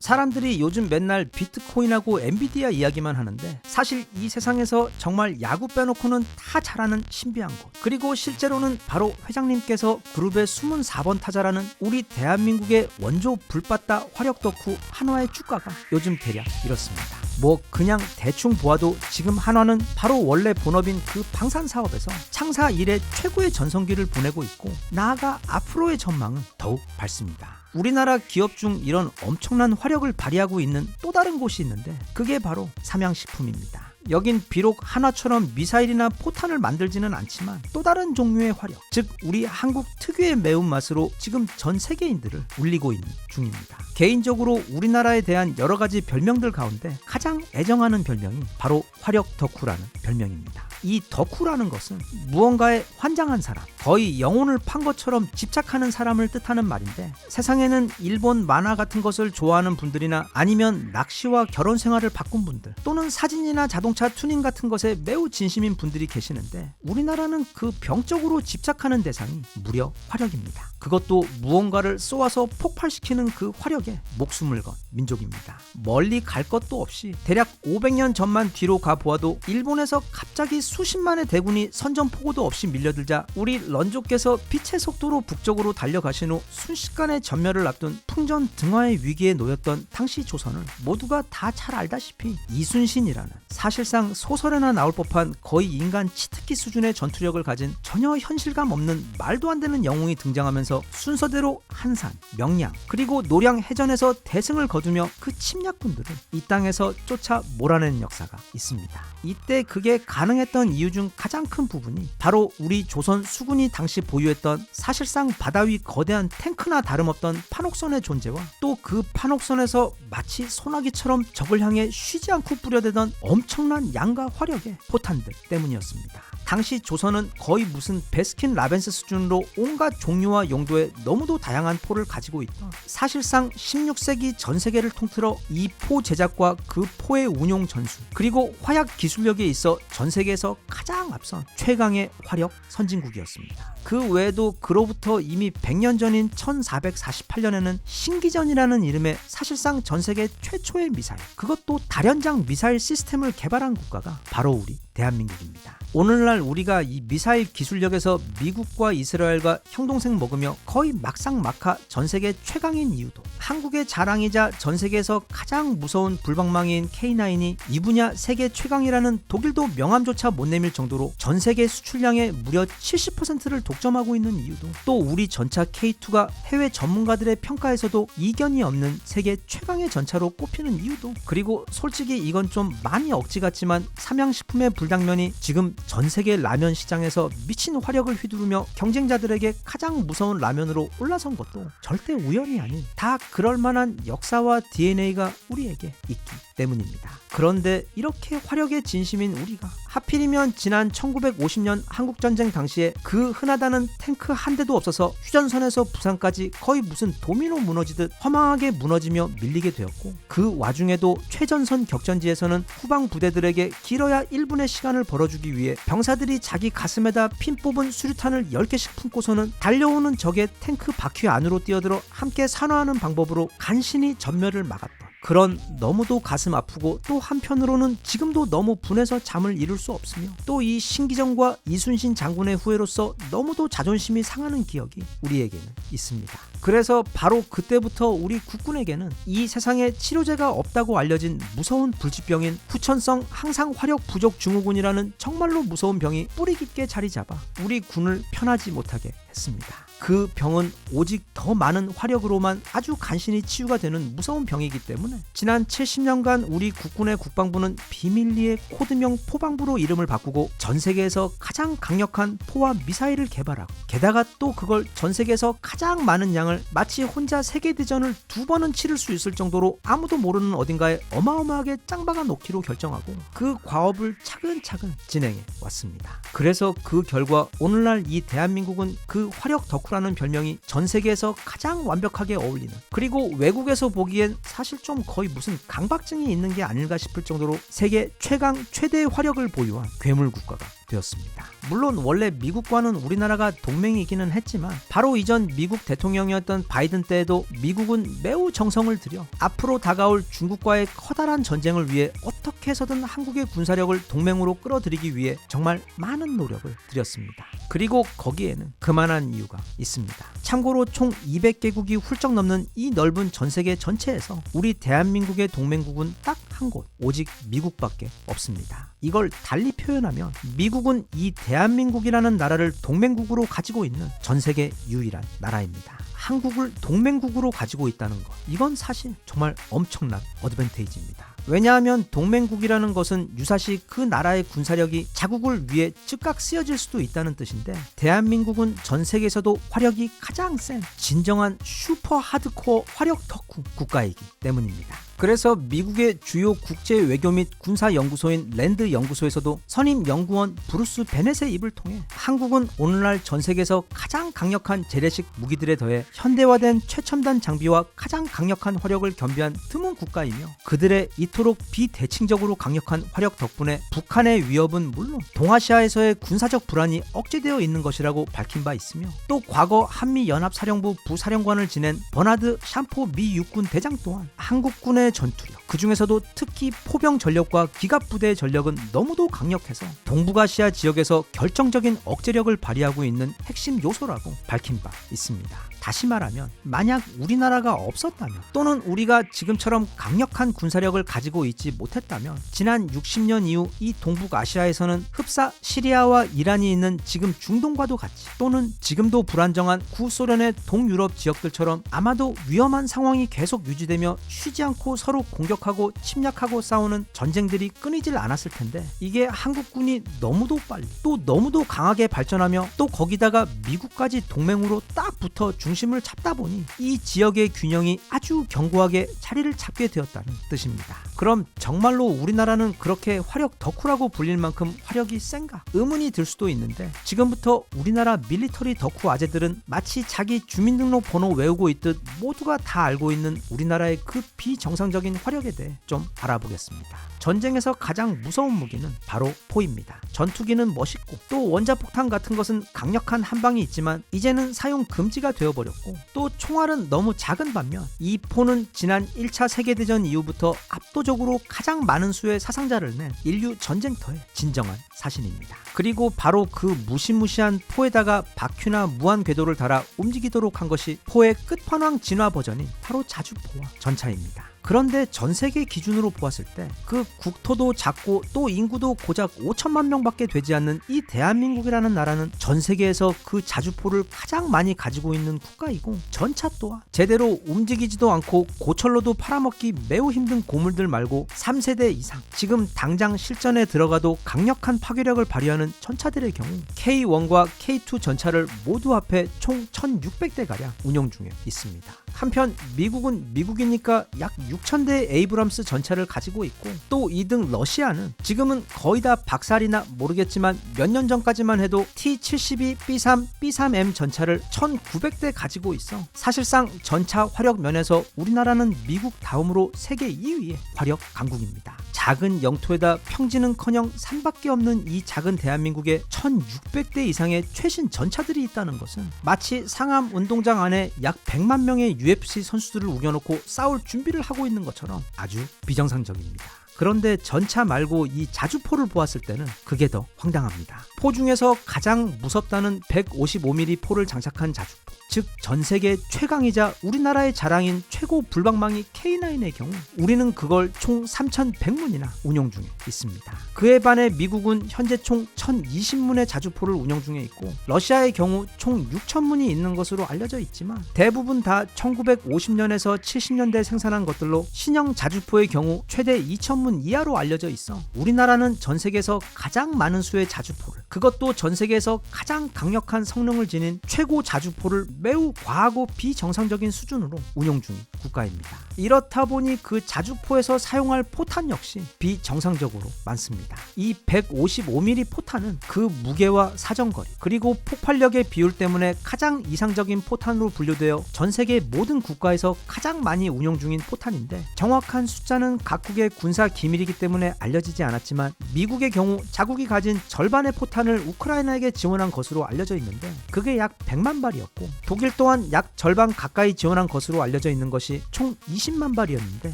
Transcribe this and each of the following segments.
사람들이 요즘 맨날 비트코인하고 엔비디아 이야기만 하는데 사실 이 세상에서 정말 야구 빼놓고는 다 잘하는 신비한 곳, 그리고 실제로는 바로 회장님께서 그룹의 24번 타자라는 우리 대한민국의 원조 불빠따 화력 덕후 한화의 주가가 요즘 대략 이렇습니다. 뭐 그냥 대충 보아도 지금 한화는 바로 원래 본업인 그 방산 사업에서 창사 이래 최고의 전성기를 보내고 있고, 나아가 앞으로의 전망은 더욱 밝습니다. 우리나라 기업 중 이런 엄청난 화력을 발휘하고 있는 또 다른 곳이 있는데 그게 바로 삼양식품입니다. 여긴 비록 한화처럼 미사일이나 포탄을 만들지는 않지만 또 다른 종류의 화력, 즉 우리 한국 특유의 매운맛으로 지금 전 세계인들을 울리고 있는 중입니다. 개인적으로 우리나라에 대한 여러 가지 별명들 가운데 가장 애정하는 별명이 바로 화력 덕후라는 별명입니다. 이 덕후라는 것은 무언가에 환장한 사람, 거의 영혼을 판 것처럼 집착하는 사람을 뜻하는 말인데, 세상에는 일본 만화 같은 것을 좋아하는 분들이나 아니면 낚시와 결혼 생활을 바꾼 분들, 또는 사진이나 자동차 튜닝 같은 것에 매우 진심인 분들이 계시는데, 우리나라는 그 병적으로 집착하는 대상이 무려 화력입니다. 그것도 무언가를 쏘아서 폭발시키는 그 화력에 목숨을 건 민족입니다. 멀리 갈 것도 없이 대략 500년 전만 뒤로 가보아도 일본에서 갑자기 수십만의 대군이 선전포고도 없이 밀려들자 우리 런조께서 빛의 속도로 북쪽으로 달려가신 후 순식간에 전멸을 앞둔 풍전 등화의 위기에 놓였던 당시 조선을 모두가 다 잘 알다시피 이순신이라는 사실상 소설에나 나올 법한 거의 인간 치트키 수준의 전투력을 가진 전혀 현실감 없는 말도 안 되는 영웅이 등장하면서 순서대로 한산, 명량, 그리고 노량 해전에서 대승을 거두며 그 침략군들을 이 땅에서 쫓아 몰아내는 역사가 있습니다. 이때 그게 가능했던 이유 중 가장 큰 부분이 바로 우리 조선 수군이 당시 보유했던 사실상 바다 위 거대한 탱크나 다름없던 판옥선의 존재와 또 그 판옥선에서 마치 소나기처럼 적을 향해 쉬지 않고 뿌려대던 엄청난 양과 화력의 포탄들 때문이었습니다. 당시 조선은 거의 무슨 베스킨 라벤스 수준으로 온갖 종류와 용도의 너무도 다양한 포를 가지고 있던, 사실상 16세기 전 세계를 통틀어 이 포 제작과 그 포의 운용 전술, 그리고 화약 기술력에 있어 전 세계에서 가장 앞선 최강의 화력 선진국이었습니다. 그 외에도 그로부터 이미 100년 전인 1448년에는 신기전이라는 이름의 사실상 전 세계 최초의 미사일, 그것도 다련장 미사일 시스템을 개발한 국가가 바로 우리 대한민국입니다. 오늘날 우리가 이 미사일 기술력에서 미국과 이스라엘과 형동생 먹으며 거의 막상막하 전세계 최강인 이유도, 한국의 자랑이자 전세계에서 가장 무서운 불방망이인 K9이 이 분야 세계 최강이라는 독일도 명함조차 못 내밀 정도로 전세계 수출량의 무려 70%를 독점하고 있는 이유도, 또 우리 전차 K2가 해외 전문가들의 평가에서도 이견이 없는 세계 최강의 전차로 꼽히는 이유도, 그리고 솔직히 이건 좀 많이 억지 같지만 삼양식품의 불당면이 지금 전 세계 라면 시장에서 미친 화력을 휘두르며 경쟁자들에게 가장 무서운 라면으로 올라선 것도 절대 우연이 아닌 다 그럴만한 역사와 DNA가 우리에게 있기 때문입니다. 그런데 이렇게 화력에 진심인 우리가 하필이면 지난 1950년 한국전쟁 당시에 그 흔하다는 탱크 한 대도 없어서 휴전선에서 부산까지 거의 무슨 도미노 무너지듯 허망하게 무너지며 밀리게 되었고, 그 와중에도 최전선 격전지에서는 후방 부대들에게 길어야 1분의 시간을 벌어주기 위해 병사들이 자기 가슴에다 핀 뽑은 수류탄을 10개씩 품고서는 달려오는 적의 탱크 바퀴 안으로 뛰어들어 함께 산화하는 방법으로 간신히 전멸을 막았던 그런 너무도 가슴 아프고, 또 한편으로는 지금도 너무 분해서 잠을 이룰 수 없으며, 또 이 신기전과 이순신 장군의 후예로서 너무도 자존심이 상하는 기억이 우리에게는 있습니다. 그래서 바로 그때부터 우리 국군에게는 이 세상에 치료제가 없다고 알려진 무서운 불치병인 후천성 항상 화력 부족 증후군이라는 정말로 무서운 병이 뿌리 깊게 자리 잡아 우리 군을 편하지 못하게 했습니다. 그 병은 오직 더 많은 화력으로만 아주 간신히 치유가 되는 무서운 병이기 때문에 지난 70년간 우리 국군의 국방부는 비밀리에 코드명 포방부로 이름을 바꾸고 전 세계에서 가장 강력한 포와 미사일을 개발하고, 게다가 또 그걸 전 세계에서 가장 많은 양을 마치 혼자 세계대전을 2번은 치를 수 있을 정도로 아무도 모르는 어딘가에 어마어마하게 짱박아 놓기로 결정하고 그 과업을 차근차근 진행해 왔습니다. 그래서 그 결과 오늘날 이 대한민국은 그 화력 덕후라는 별명이 전 세계에서 가장 완벽하게 어울리는, 그리고 외국에서 보기엔 사실 좀 거의 무슨 강박증이 있는 게 아닐까 싶을 정도로 세계 최강 최대의 화력을 보유한 괴물 국가가 되었습니다. 물론 원래 미국과는 우리나라가 동맹이기는 했지만 바로 이전 미국 대통령이었던 바이든 때에도 미국은 매우 정성을 들여 앞으로 다가올 중국과의 커다란 전쟁을 위해 어떻게 해서든 한국의 군사력을 동맹으로 끌어들이기 위해 정말 많은 노력을 들였습니다. 그리고 거기에는 그만한 이유가 있습니다. 참고로 총 200개국이 훌쩍 넘는 이 넓은 전 세계 전체에서 우리 대한민국의 동맹국은 딱 한 곳, 오직 미국밖에 없습니다. 이걸 달리 표현하면 미국은 이 대한민국이라는 나라를 동맹국으로 가지고 있는 전 세계 유일한 나라입니다. 한국을 동맹국으로 가지고 있다는 것, 이건 사실 정말 엄청난 어드밴테이지입니다. 왜냐하면 동맹국이라는 것은 유사시 그 나라의 군사력이 자국을 위해 즉각 쓰여질 수도 있다는 뜻인데, 대한민국은 전 세계에서도 화력이 가장 센 진정한 슈퍼 하드코어 화력 덕후 국가이기 때문입니다. 그래서 미국의 주요 국제 외교 및 군사 연구소인 랜드 연구소에서도 선임 연구원 브루스 베넷의 입을 통해 한국은 오늘날 전 세계에서 가장 강력한 재래식 무기들에 더해 현대화된 최첨단 장비와 가장 강력한 화력을 겸비한 드문 국가이며, 그들의 이토록 비대칭적으로 강력한 화력 덕분에 북한의 위협은 물론 동아시아에서의 군사적 불안이 억제되어 있는 것이라고 밝힌 바 있으며, 또 과거 한미연합사령부 부사령관을 지낸 버나드 샴포 미 육군 대장 또한 한국군의 전투력, 그 중에서도 특히 포병 전력과 기갑부대의 전력은 너무도 강력해서 동북아시아 지역에서 결정적인 억제력을 발휘하고 있는 핵심 요소라고 밝힌 바 있습니다. 다시 말하면 만약 우리나라가 없었다면, 또는 우리가 지금처럼 강력한 군사력을 가지고 있지 못했다면 지난 60년 이후 이 동북아시아에서는 흡사 시리아와 이란이 있는 지금 중동과도 같이, 또는 지금도 불안정한 구소련의 동유럽 지역들처럼 아마도 위험한 상황이 계속 유지되며 쉬지 않고 서로 공격하고 침략하고 싸우는 전쟁들이 끊이질 않았을 텐데, 이게 한국군이 너무도 빨리 또 너무도 강하게 발전하며 또 거기다가 미국까지 동맹으로 딱 붙어 중심을 잡다 보니 이 지역의 균형이 아주 견고하게 자리를 잡게 되었다는 뜻입니다. 그럼 정말로 우리나라는 그렇게 화력 덕후라고 불릴 만큼 화력이 센가? 의문이 들 수도 있는데, 지금부터 우리나라 밀리터리 덕후 아재들은 마치 자기 주민등록번호 외우고 있듯 모두가 다 알고 있는 우리나라의 그 비정상적인 화력에 대해 좀 알아보겠습니다. 전쟁에서 가장 무서운 무기는 바로 포입니다. 전투기는 멋있고 또 원자폭탄 같은 것은 강력한 한방이 있지만 이제는 사용 금지가 되어버렸고, 또 총알은 너무 작은 반면 이 포는 지난 1차 세계대전 이후부터 압도적으로 가장 많은 수의 사상자를 낸 인류 전쟁터의 진정한 사신입니다. 그리고 바로 그 무시무시한 포에다가 바퀴나 무한 궤도를 달아 움직이도록 한 것이 포의 끝판왕 진화 버전인 바로 자주포와 전차입니다. 그런데 전 세계 기준으로 보았을 때 그 국토도 작고 또 인구도 고작 5천만 명밖에 되지 않는 이 대한민국이라는 나라는 전 세계에서 그 자주포를 가장 많이 가지고 있는 국가이고, 전차 또한 제대로 움직이지도 않고 고철로도 팔아먹기 매우 힘든 고물들 말고 3세대 이상, 지금 당장 실전에 들어가도 강력한 파괴력을 발휘하는 전차들의 경우 K1과 K2 전차를 모두 합해 총 1600대가량 운용 중에 있습니다. 한편 미국은 미국이니까 약 6,000대의 에이브람스 전차를 가지고 있고, 또 2등 러시아는 지금은 거의 다 박살이나 모르겠지만 몇 년 전까지만 해도 T-72, B-3, B-3M 전차를 1,900대 가지고 있어 사실상 전차 화력 면에서 우리나라는 미국 다음으로 세계 2위의 화력 강국입니다. 작은 영토에다 평지는커녕 산밖에 없는 이 작은 대한민국에 1,600대 이상의 최신 전차들이 있다는 것은 마치 상암 운동장 안에 약 100만 명의 UFC 선수들을 우겨놓고 싸울 준비를 하고 있는 것처럼 아주 비정상적입니다. 그런데 전차 말고 이 자주포를 보았을 때는 그게 더 황당합니다. 포 중에서 가장 무섭다는 155mm 포를 장착한 자주포, 즉 전세계 최강이자 우리나라의 자랑인 최고 불방망이 K9의 경우 우리는 그걸 총 3,100문이나 운용 중에 있습니다. 그에 반해 미국은 현재 총 1,020문의 자주포를 운용 중에 있고, 러시아의 경우 총 6,000문이 있는 것으로 알려져 있지만 대부분 다 1950년에서 70년대 생산한 것들로 신형 자주포의 경우 최대 2,000문 이하로 알려져 있어 우리나라는 전 세계에서 가장 많은 수의 자주포를, 그것도 전 세계에서 가장 강력한 성능을 지닌 최고 자주포를 매우 과하고 비정상적인 수준으로 운용 중인 국가입니다. 이렇다 보니 그 자주포에서 사용할 포탄 역시 비정상적으로 많습니다. 이 155mm 포탄은 그 무게와 사정거리 그리고 폭발력의 비율 때문에 가장 이상적인 포탄으로 분류되어 전 세계 모든 국가에서 가장 많이 운용 중인 포탄인데, 정확한 숫자는 각국의 군사 기밀이기 때문에 알려지지 않았지만 미국의 경우 자국이 가진 절반의 포탄을 포탄을 우크라이나에게 지원한 것으로 알려져 있는데 그게 약 100만 발이었고 독일 또한 약 절반 가까이 지원한 것으로 알려져 있는 것이 총 20만 발이었는데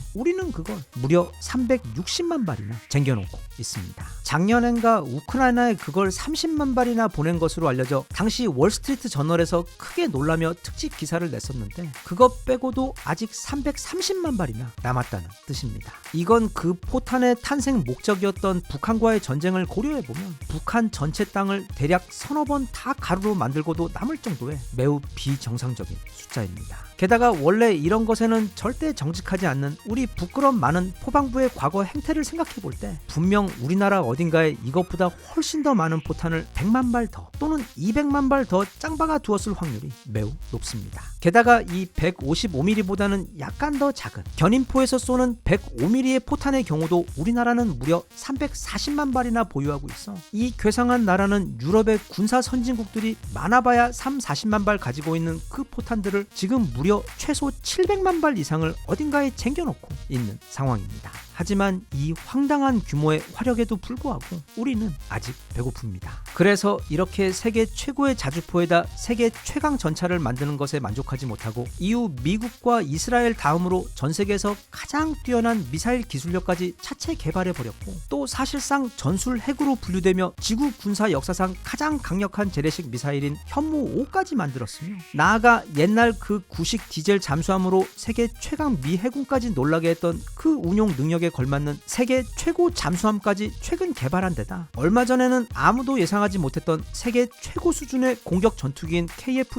우리는 그걸 무려 360만 발이나 쟁겨놓고 있습니다. 작년엔가 우크라이나에 그걸 30만 발이나 보낸 것으로 알려져 당시 월스트리트 저널에서 크게 놀라며 특집 기사를 냈었는데 그것 빼고도 아직 330만 발이나 남았다는 뜻입니다. 이건 그 포탄의 탄생 목적이었던 북한과의 전쟁을 고려해보면 북한 전체 땅을 대략 서너 번 다 가루로 만들고도 남을 정도의 매우 비정상적인 숫자입니다. 게다가 원래 이런 것에는 절대 정직하지 않는 우리 부끄럼 많은 포방부의 과거 행태를 생각해볼 때 분명 우리나라 어딘가에 이것보다 훨씬 더 많은 포탄을 100만 발 더 또는 200만 발 더 짱박아 두었을 확률이 매우 높습니다. 게다가 이 155mm보다는 약간 더 작은 견인포에서 쏘는 105mm의 포탄의 경우도 우리나라는 무려 340만 발이나 보유하고 있어 이 괴상한 나라는 유럽의 군사 선진국들이 많아봐야 40만 발 가지고 있는 그 포탄들을 지금 무려 최소 700만 발 이상을 어딘가에 쟁겨놓고 있는 상황입니다. 하지만 이 황당한 규모의 화력에도 불구하고 우리는 아직 배고픕니다. 그래서 이렇게 세계 최고의 자주포에다 세계 최강 전차를 만드는 것에 만족하지 못하고 이후 미국과 이스라엘 다음으로 전 세계에서 가장 뛰어난 미사일 기술력까지 차체 개발해버렸고 또 사실상 전술 핵으로 분류되며 지구 군사 역사상 가장 강력한 재래식 미사일인 현무 5까지 만들었으며 나아가 옛날 그 구식 디젤 잠수함으로 세계 최강 미 해군까지 놀라게 했던 그 운용 능력에 걸맞는 세계 최고 잠수함까지 최근 개발한 데다 얼마 전에는 아무도 예상하지 못했던 세계 최고 수준의 공격 전투기인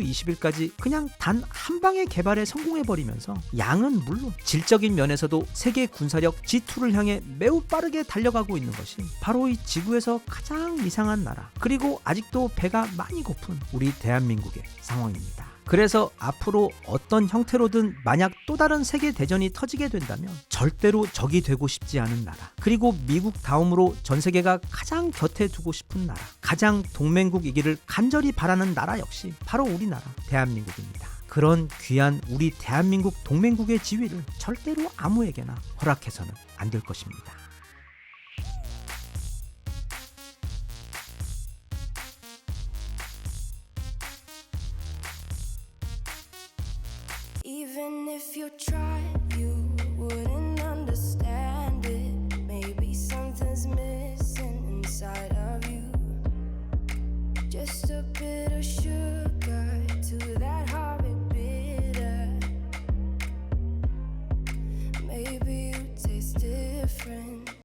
KF-21까지 그냥 단 한 방에 개발에 성공해버리면서 양은 물론 질적인 면에서도 세계 군사력 G2를 향해 매우 빠르게 달려가고 있는 것이 바로 이 지구에서 가장 이상한 나라 그리고 아직도 배가 많이 고픈 우리 대한민국의 상황입니다. 그래서 앞으로 어떤 형태로든 만약 또 다른 세계 대전이 터지게 된다면 절대로 적이 되고 싶지 않은 나라 그리고 미국 다음으로 전 세계가 가장 곁에 두고 싶은 나라 가장 동맹국이기를 간절히 바라는 나라 역시 바로 우리나라 대한민국입니다. 그런 귀한 우리 대한민국 동맹국의 지위를 절대로 아무에게나 허락해서는 안 될 것입니다. Even if you tried, you wouldn't understand it. Maybe something's missing inside of you. Just a bit of sugar to that.